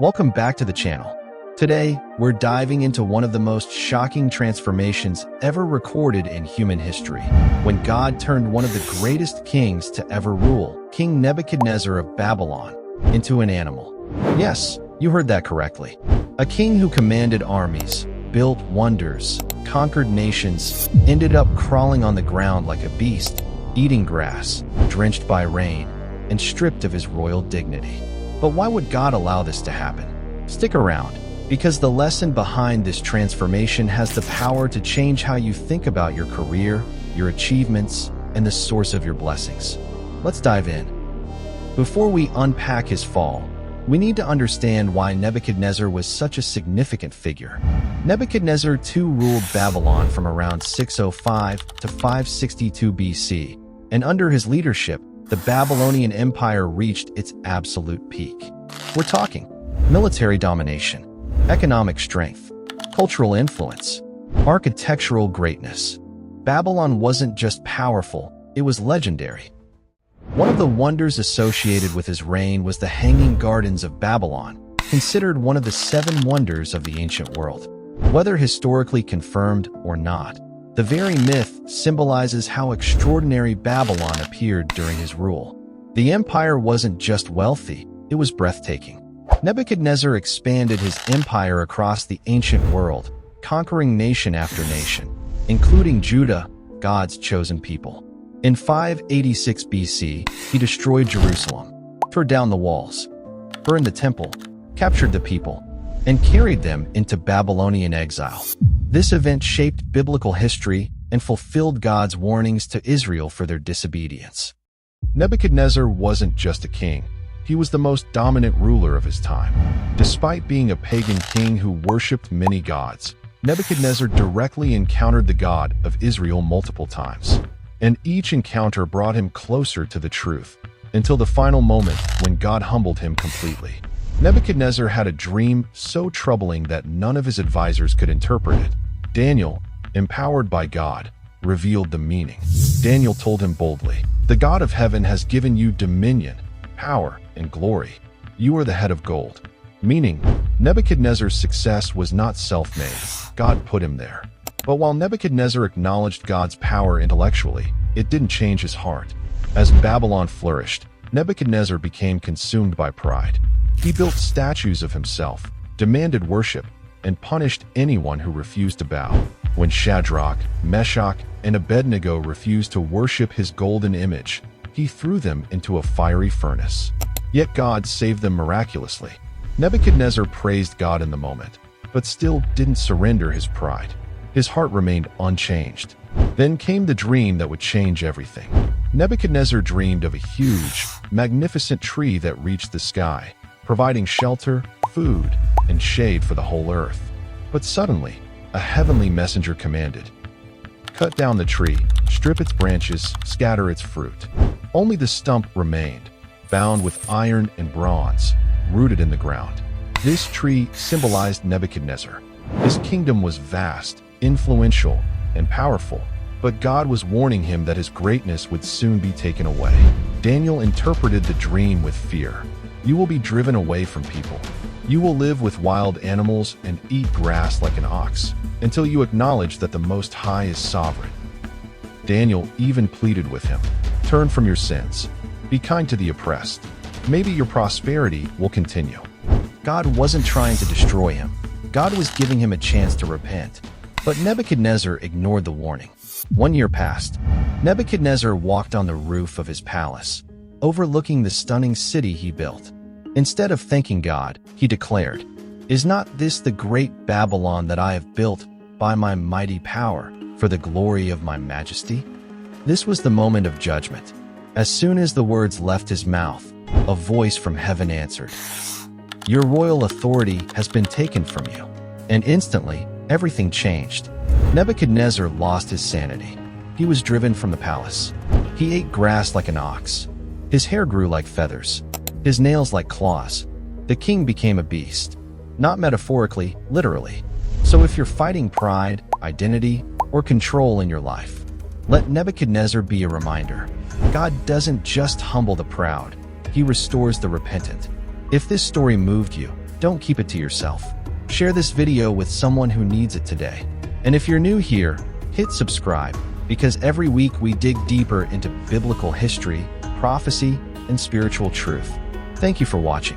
Welcome back to the channel. Today, we're diving into one of the most shocking transformations ever recorded in human history, when God turned one of the greatest kings to ever rule, King Nebuchadnezzar of Babylon, into an animal. Yes, you heard that correctly. A king who commanded armies, built wonders, conquered nations, ended up crawling on the ground like a beast, eating grass, drenched by rain, and stripped of his royal dignity. But why would God allow this to happen? Stick around, because the lesson behind this transformation has the power to change how you think about your career, your achievements, and the source of your blessings. Let's dive in. Before we unpack his fall, we need to understand why Nebuchadnezzar was such a significant figure. Nebuchadnezzar II ruled Babylon from around 605 to 562 BC, and under his leadership, the Babylonian Empire reached its absolute peak. We're talking military domination, economic strength, cultural influence, architectural greatness. Babylon wasn't just powerful, it was legendary. One of the wonders associated with his reign was the Hanging Gardens of Babylon, considered one of the 7 wonders of the ancient world. Whether historically confirmed or not, the very myth symbolizes how extraordinary Babylon appeared during his rule. The empire wasn't just wealthy, it was breathtaking. Nebuchadnezzar expanded his empire across the ancient world, conquering nation after nation, including Judah, God's chosen people. In 586 BC, he destroyed Jerusalem, tore down the walls, burned the temple, captured the people, and carried them into Babylonian exile. This event shaped biblical history and fulfilled God's warnings to Israel for their disobedience. Nebuchadnezzar wasn't just a king, he was the most dominant ruler of his time. Despite being a pagan king who worshipped many gods, Nebuchadnezzar directly encountered the God of Israel multiple times. And each encounter brought him closer to the truth, until the final moment when God humbled him completely. Nebuchadnezzar had a dream so troubling that none of his advisors could interpret it. Daniel, empowered by God, revealed the meaning. Daniel told him boldly, "The God of heaven has given you dominion, power, and glory. You are the head of gold." Meaning, Nebuchadnezzar's success was not self-made. God put him there. But while Nebuchadnezzar acknowledged God's power intellectually, it didn't change his heart. As Babylon flourished, Nebuchadnezzar became consumed by pride. He built statues of himself, demanded worship, and punished anyone who refused to bow. When Shadrach, Meshach, and Abednego refused to worship his golden image, he threw them into a fiery furnace. Yet God saved them miraculously. Nebuchadnezzar praised God in the moment, but still didn't surrender his pride. His heart remained unchanged. Then came the dream that would change everything. Nebuchadnezzar dreamed of a huge, magnificent tree that reached the sky, providing shelter, food, and shade for the whole earth. But suddenly, a heavenly messenger commanded, "Cut down the tree, strip its branches, scatter its fruit." Only the stump remained, bound with iron and bronze, rooted in the ground. This tree symbolized Nebuchadnezzar. His kingdom was vast, influential, and powerful, but God was warning him that his greatness would soon be taken away. Daniel interpreted the dream with fear. "You will be driven away from people. You will live with wild animals and eat grass like an ox, until you acknowledge that the Most High is sovereign." Daniel even pleaded with him, "Turn from your sins. Be kind to the oppressed. Maybe your prosperity will continue." God wasn't trying to destroy him. God was giving him a chance to repent. But Nebuchadnezzar ignored the warning. 1 year passed. Nebuchadnezzar walked on the roof of his palace, overlooking the stunning city he built. Instead of thanking God, he declared, "Is not this the great Babylon that I have built by my mighty power for the glory of my majesty?" This was the moment of judgment. As soon as the words left his mouth, a voice from heaven answered, "Your royal authority has been taken from you." And instantly, everything changed. Nebuchadnezzar lost his sanity. He was driven from the palace. He ate grass like an ox. His hair grew like feathers, his nails like claws. The king became a beast. Not metaphorically, literally. So if you're fighting pride, identity, or control in your life, let Nebuchadnezzar be a reminder. God doesn't just humble the proud, he restores the repentant. If this story moved you, Don't keep it to yourself. Share this video with someone who needs it today. And if you're new here, hit subscribe, because every week we dig deeper into biblical history, prophecy, and spiritual truth. Thank you for watching.